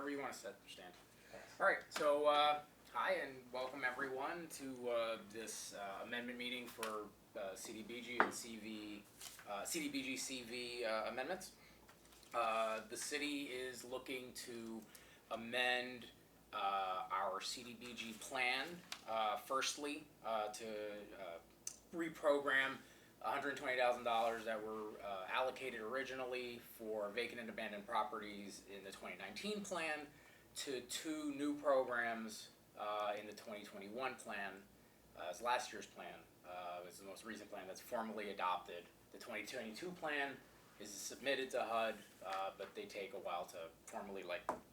wherever you want to sit, stand. All right, so hi and welcome everyone to this amendment meeting for CDBG and CDBG CV amendments. The city is looking to amend our CDBG plan, firstly, to reprogram $120,000 that were allocated originally for vacant and abandoned properties in the 2019 plan to two new programs in the 2021 plan as last year's plan. It's the most recent plan that's formally adopted. The 2022 plan is submitted to HUD, but they take a while to formally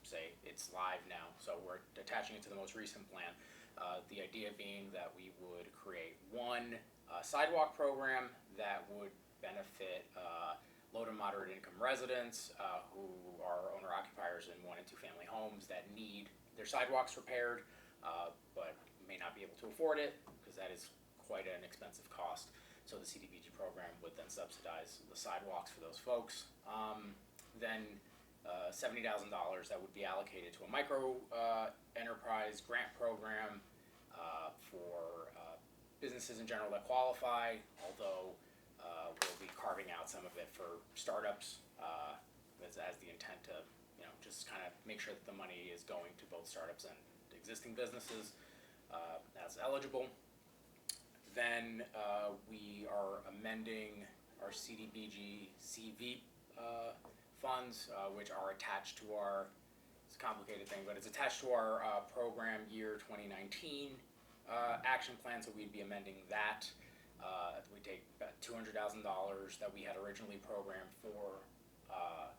say it's live now. So we're attaching it to the most recent plan. The idea being that we would create one sidewalk program that would benefit low to moderate income residents who are owner occupiers in 1 and 2 family homes that need their sidewalks repaired, but may not be able to afford it because that is quite an expensive cost. So the CDBG program would then subsidize the sidewalks for those folks. Then $70,000 that would be allocated to a micro enterprise grant program for businesses in general that qualify, although we'll be carving out some of it for startups as the intent to just kind of make sure that the money is going to both startups and existing businesses as eligible. Then we are amending our CDBG CV funds, which are attached to our, it's a complicated thing, but it's attached to our program year 2019 action plan, so we'd be amending that. We take about $200,000 that we had originally programmed for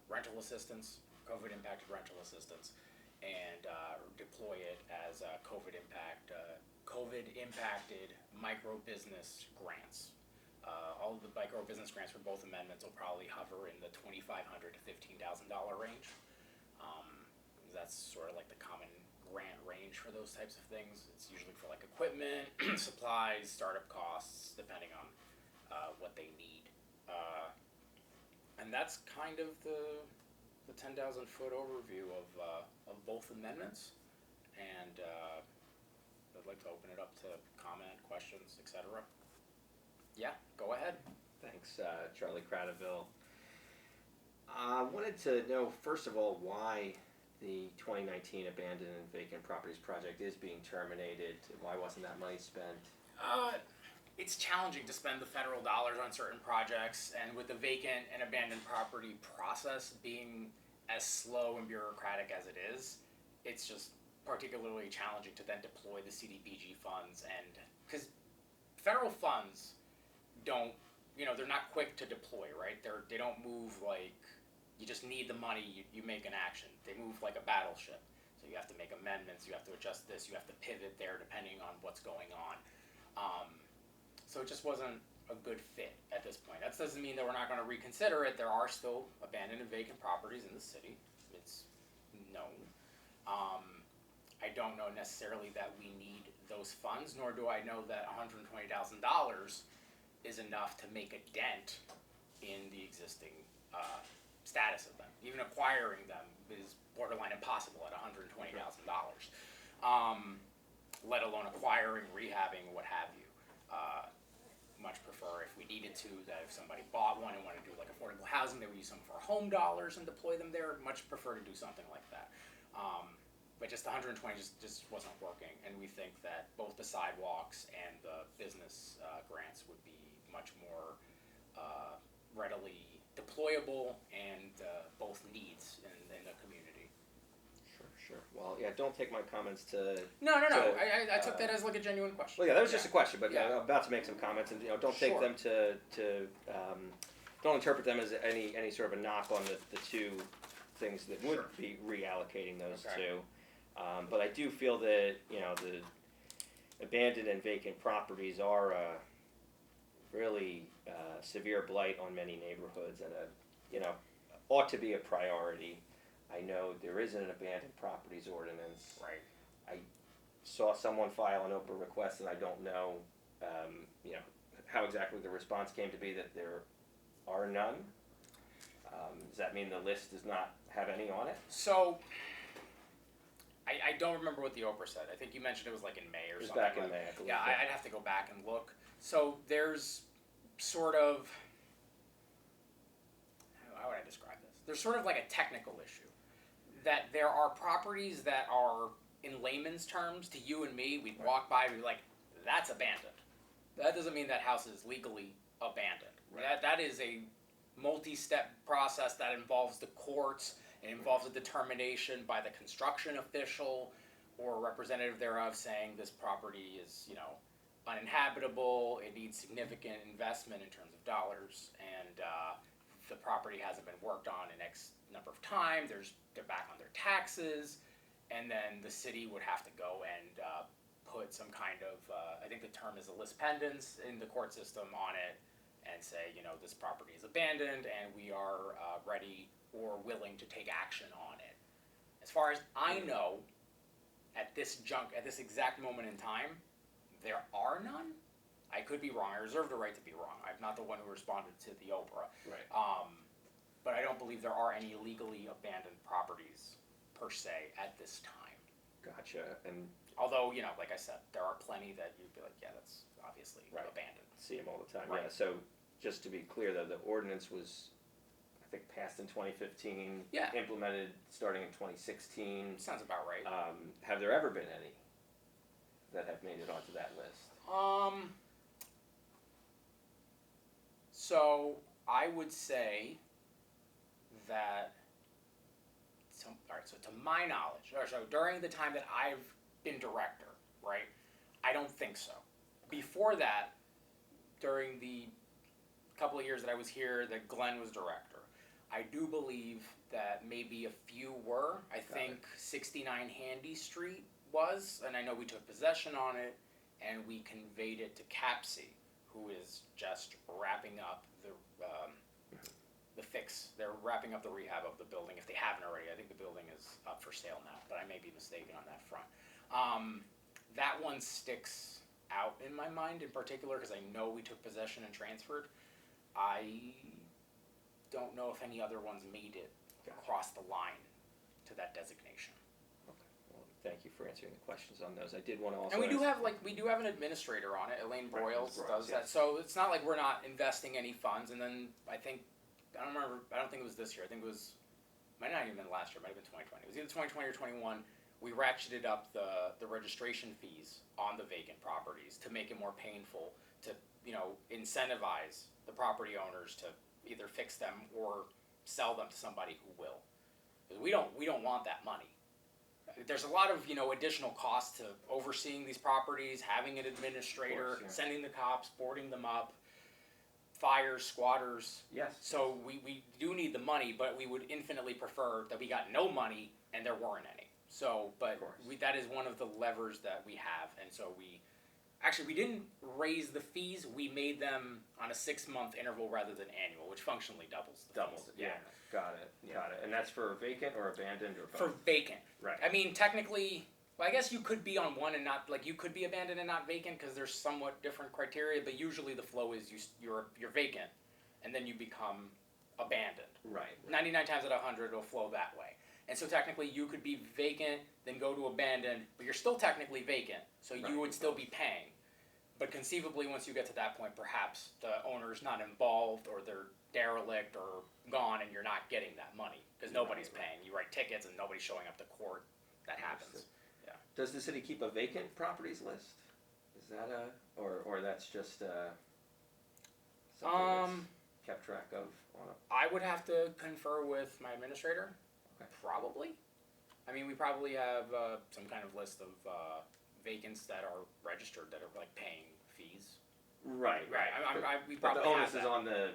rental assistance, COVID impacted rental assistance, and deploy it as COVID impacted micro business grants. All of the micro business grants for both amendments will probably hover in the $2,500 to $15,000 range. That's sort of like the common grant range for those types of things. It's usually for like equipment, supplies, startup costs, depending on what they need. And that's kind of the 10,000 foot overview of both amendments. And I'd like to open it up to comment, questions, etc. Yeah, go ahead. Thanks, Charlie Cradaville. I wanted to know, first of all, why the 2019 Abandoned and Vacant Properties Project is being terminated. Why wasn't that money spent? It's challenging to spend the federal dollars on certain projects, and with the vacant and abandoned property process being as slow and bureaucratic as it is, it's just particularly challenging to then deploy the CDBG funds, and because federal funds don't, they're not quick to deploy, right? They don't move like you just need the money, you make an action. They move like a battleship. So you have to make amendments, you have to adjust this, you have to pivot there depending on what's going on. So it just wasn't a good fit at this point. That doesn't mean that we're not going to reconsider it. There are still abandoned and vacant properties in the city. It's known. I don't know necessarily that we need those funds, nor do I know that $120,000 is enough to make a dent in the existing status of them. Even acquiring them is borderline impossible at $120,000, let alone acquiring, rehabbing, what have you. Much prefer, if we needed to, that if somebody bought one and wanted to do like affordable housing, they would use some of our home dollars and deploy them there. Much prefer to do something like that. But just the 120 just wasn't working, and we think that both the sidewalks and the business grants would be much more readily deployable and both needs in the community. Sure. Well, yeah, don't take my comments to... No. I took that as like a genuine question. Well, yeah, that was just a question, but I'm about to make some comments, and don't take them to don't interpret them as any sort of a knock on the two things that would be reallocating those two. But I do feel that the abandoned and vacant properties are a really severe blight on many neighborhoods, and ought to be a priority. I know there is an abandoned properties ordinance. Right. I saw someone file an open request, and I don't know, how exactly the response came to be that there are none. Does that mean the list does not have any on it? So, I don't remember what the Oprah said. I think you mentioned it was like in May or It was something. back in May, I believe. Yeah, I'd have to go back and look. So there's sort of, how would I describe this? There's sort of like a technical issue. That there are properties that are, in layman's terms, to you and me, we'd walk by and be like, that's abandoned. That doesn't mean that house is legally abandoned. Right. That is a multi-step process that involves the courts. It involves a determination by the construction official or a representative thereof saying this property is, uninhabitable, it needs significant investment in terms of dollars, and the property hasn't been worked on in X number of time, they're back on their taxes, and then the city would have to go and put some kind of, I think the term is a lis pendens in the court system on it, and say, this property is abandoned, and we are ready or willing to take action on it. As far as I know, at this exact moment in time, there are none. I could be wrong. I reserve the right to be wrong. I'm not the one who responded to the Oprah. Right. But I don't believe there are any legally abandoned properties per se at this time. Gotcha. And although, like I said, there are plenty that you'd be like, yeah, that's obviously right. abandoned. See them all the time. Right. Yeah. So just to be clear, though, the ordinance was, I think, passed in 2015. Yeah. Implemented starting in 2016. Sounds about right. Have there ever been any that have made it onto that list? So I would say that, so to my knowledge, or so during the time that I've been director, right, I don't think so. Before that, during the couple of years that I was here, that Glenn was director, I do believe that maybe a few were. I think 69 Handy Street was, and I know we took possession on it, and we conveyed it to CAPC, who is just wrapping up the fix. They're wrapping up the rehab of the building, if they haven't already. I think the building is up for sale now, but I may be mistaken on that front. That one sticks out in my mind in particular because I know we took possession and transferred. I don't know if any other ones made it across the line to that designation. Okay. Well, thank you for answering the questions on those. I did want to also. And we do have an administrator on it. Elaine Broyles does that. So it's not like we're not investing any funds. And then I think I don't think it was this year. I think it was might not even been last year. It might have been 2020. It was either 2020 or 21. We ratcheted up the registration fees on the vacant properties to make it more painful to incentivize the property owners to either fix them or sell them to somebody who will. Because we don't want that money. There's a lot of additional costs to overseeing these properties, having an administrator, sending the cops, boarding them up, fires, squatters. Yes. So we do need the money, but we would infinitely prefer that we got no money and there weren't any. So, but that is one of the levers that we have, and so we didn't raise the fees. We made them on a 6-month interval rather than annual, which functionally doubles the fees. Yeah. Got it. And that's for vacant or abandoned or both? For vacant. Right. I mean, technically, well, I guess you could be on one and not, like, you could be abandoned and not vacant because there's somewhat different criteria, but usually the flow is you're vacant, and then you become abandoned. Right. 99 times out of 100 it'll flow that way. And so technically you could be vacant, then go to abandoned, but you're still technically vacant, so you would still be paying. But conceivably, once you get to that point, perhaps the owner's not involved, or they're derelict, or gone, and you're not getting that money, because nobody's paying. You write tickets, and nobody's showing up to court. That happens. Yeah. Does the city keep a vacant properties list? Is that or that's just something that's kept track of on a... I would have to confer with my administrator. Okay. Probably. I mean, we probably have some kind of list of vacants that are registered that are like paying fees. Right. We probably but the onus have that. is on the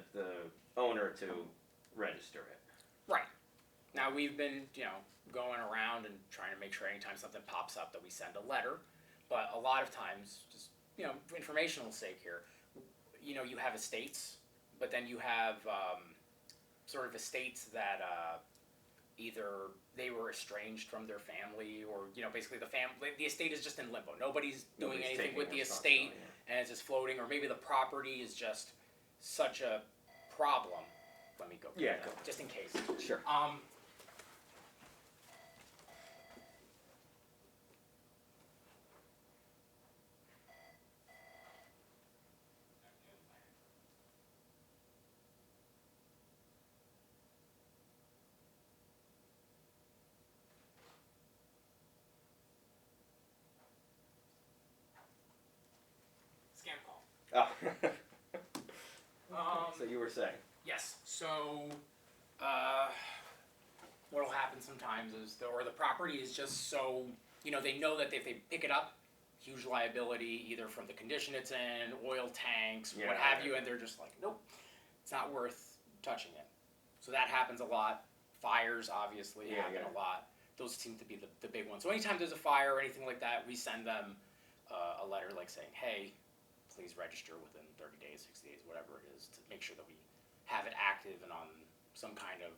owner to register it. Right. Now we've been going around and trying to make sure anytime something pops up that we send a letter, but a lot of times, just for informational sake here, you have estates, but then you have sort of estates that either they were estranged from their family, or basically the estate is just in limbo. Nobody's doing anything with the estate, and it's just floating, or maybe the property is just such a problem. Let me go. Yeah, just in case. Sure. were saying. Yes, so, what'll happen sometimes is, the property is just so, they know that if they pick it up, huge liability, either from the condition it's in, oil tanks, what have you, and they're just like, nope, it's not worth touching it. So that happens a lot. Fires, obviously, happen a lot. Those seem to be the big ones. So anytime there's a fire or anything like that, we send them a letter like saying, hey, please register within 30 days, 60 days, whatever it is, to make sure that we have it active and on some kind of,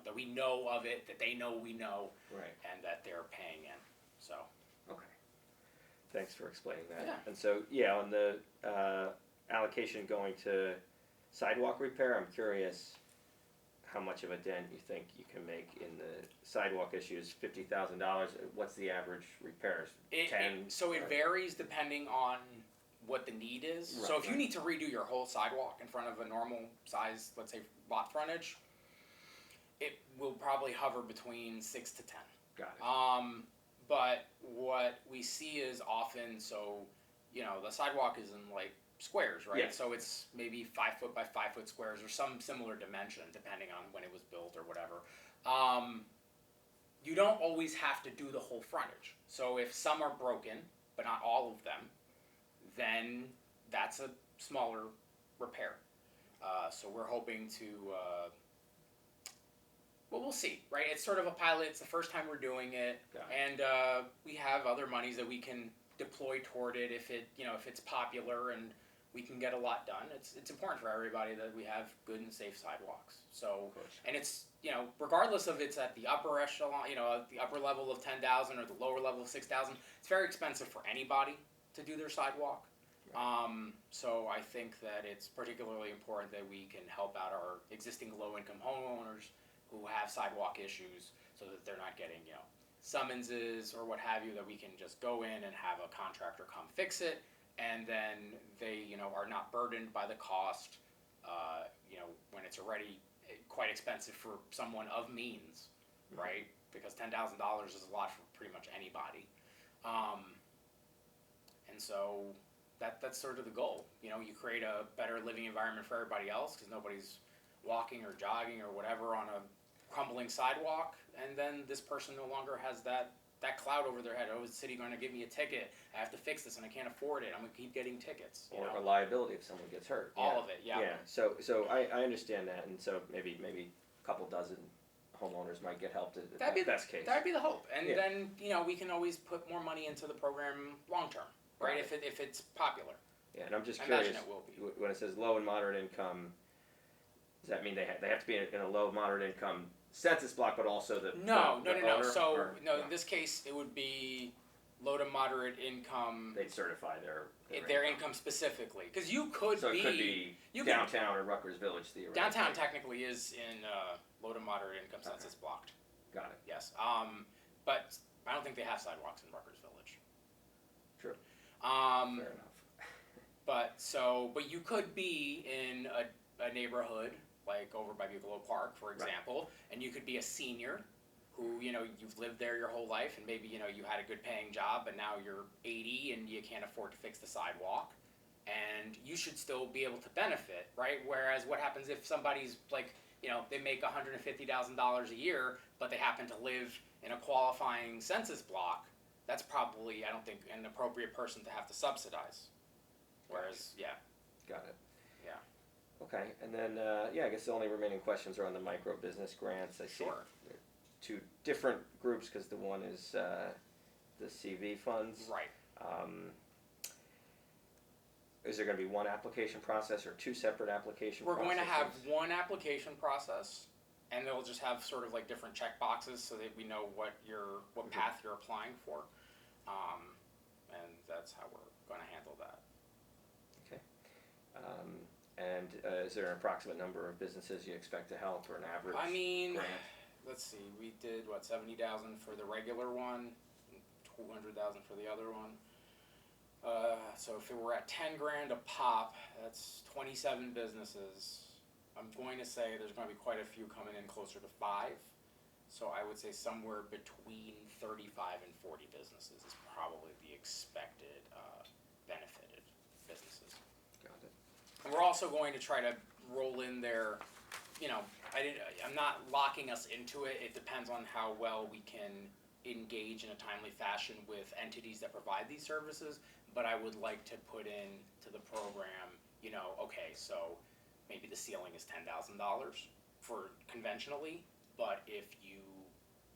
that we know of it, that they know we know, right, and that they're paying in. So. Okay. Thanks for explaining that. Yeah. And so, on the allocation going to sidewalk repair, I'm curious how much of a dent you think you can make in the sidewalk issues. $50,000. What's the average repairs? 10. It varies depending on what the need is. Right, so if you need to redo your whole sidewalk in front of a normal size, let's say lot frontage, it will probably hover between 6 to 10. Got it. But what we see is often, the sidewalk is in like squares, right? Yes. So it's maybe 5 foot by 5 foot squares or some similar dimension depending on when it was built or whatever. You don't always have to do the whole frontage. So if some are broken, but not all of them, then that's a smaller repair. So we're hoping to, we'll see, right? It's sort of a pilot. It's the first time we're doing it. And we have other monies that we can deploy toward it if it's popular and we can get a lot done. It's important for everybody that we have good and safe sidewalks. So, and it's, regardless of it's at the upper echelon, the upper level of 10,000 or the lower level of 6,000, it's very expensive for anybody to do their sidewalk. So I think that it's particularly important that we can help out our existing low-income homeowners who have sidewalk issues so that they're not getting, summonses or what have you, that we can just go in and have a contractor come fix it, and then they, are not burdened by the cost, when it's already quite expensive for someone of means, right? Because $10,000 is a lot for pretty much anybody. And so that's sort of the goal. You create a better living environment for everybody else because nobody's walking or jogging or whatever on a crumbling sidewalk, and then this person no longer has that cloud over their head. Oh, is the city going to give me a ticket? I have to fix this and I can't afford it. I'm going to keep getting tickets. Or a liability if someone gets hurt. All of it, yeah. Yeah, so I understand that, and so maybe a couple dozen homeowners might get helped at the best case. That'd be the hope. And then, we can always put more money into the program long term, right? If it's popular. Yeah, and I'm just I curious, imagine it will be. When it says low and moderate income, does that mean they have to be in a low, moderate income census block, but also the No. owner, So, or, in this case, it would be low to moderate income. They'd certify their income specifically. Because you could so be... it could be downtown or Rutgers Village, theoretically. Downtown technically is in low to moderate income census blocked. Got it. Yes. But I don't think they have sidewalks in Rutgers Village. True. Fair enough. But you could be in a neighborhood, like over by Bigelow Park, for example, and you could be a senior who, you've lived there your whole life, and maybe, you had a good paying job, but now you're 80 and you can't afford to fix the sidewalk, and you should still be able to benefit, right? Whereas what happens if somebody's like, they make $150,000 a year, but they happen to live in a qualifying census block, that's probably, I don't think, an appropriate person to have to subsidize. Whereas, Got it. Yeah. Okay, and then, I guess the only remaining questions are on the micro business grants. I see Sure. two different groups, because the one is the CV funds. Right. Is there going to be one application process or two separate application We're processes? going to have one application process, and they'll just have sort of like different check boxes so that we know what path you're applying for, and that's how we're going to handle that. Okay. And is there an approximate number of businesses you expect to help, or an average grant? Let's see, we did, 70,000 for the regular one, 200,000 for the other one. So if it were at 10 grand a pop, that's 27 businesses. I'm going to say there's going to be quite a few coming in closer to 5. So I would say somewhere between 35 and 40 businesses is probably the expected benefited businesses. Got it. And we're also going to try to roll in there, I'm not locking us into it. It depends on how well we can engage in a timely fashion with entities that provide these services, but I would like to put in to the program, okay, so maybe the ceiling is $10,000 for conventionally, but if you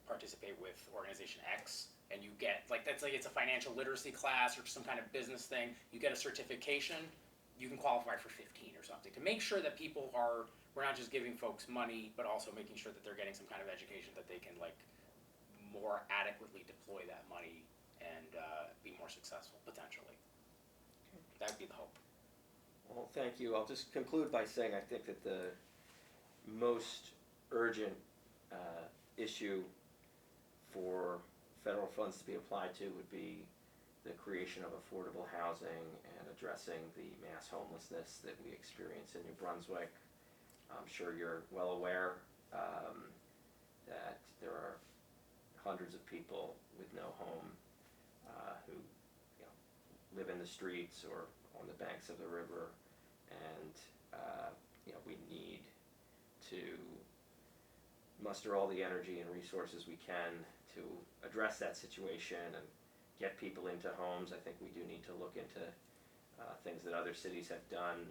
participate with organization X and you get, it's a financial literacy class or some kind of business thing, you get a certification, you can qualify for 15 or something, to make sure that we're not just giving folks money, but also making sure that they're getting some kind of education that they can more adequately deploy that money and be more successful potentially. That'd be the hope. Well, thank you. I'll just conclude by saying I think that the most urgent issue for federal funds to be applied to would be the creation of affordable housing and addressing the mass homelessness that we experience in New Brunswick. I'm sure you're well aware that there are hundreds of people with no home who live in the streets or on the banks of the river, and we need to muster all the energy and resources we can to address that situation and get people into homes. I think we do need to look into things that other cities have done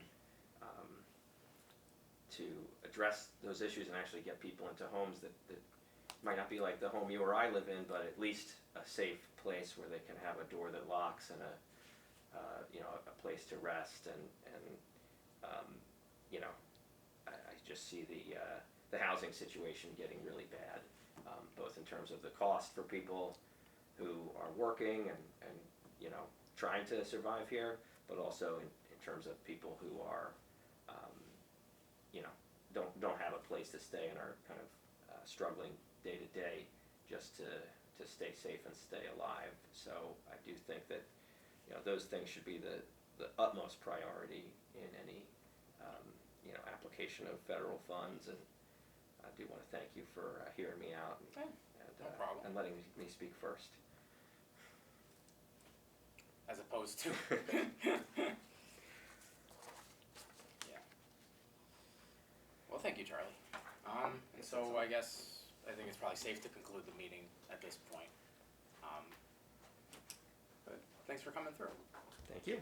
to address those issues and actually get people into homes that might not be like the home you or I live in, but at least a safe place where they can have a door that locks and a place to rest and I just see the housing situation getting really bad, both in terms of the cost for people who are working and trying to survive here, but also in terms of people who are don't have a place to stay and are kind of struggling day to day just to stay safe and stay alive. So I do think that those things should be the utmost priority in any application of federal funds, and I do want to thank you for hearing me out No problem. and letting me speak first. As opposed to yeah. Well, thank you, Charlie. And so I think it's probably safe to conclude the meeting at this point. But thanks for coming through. Thank you.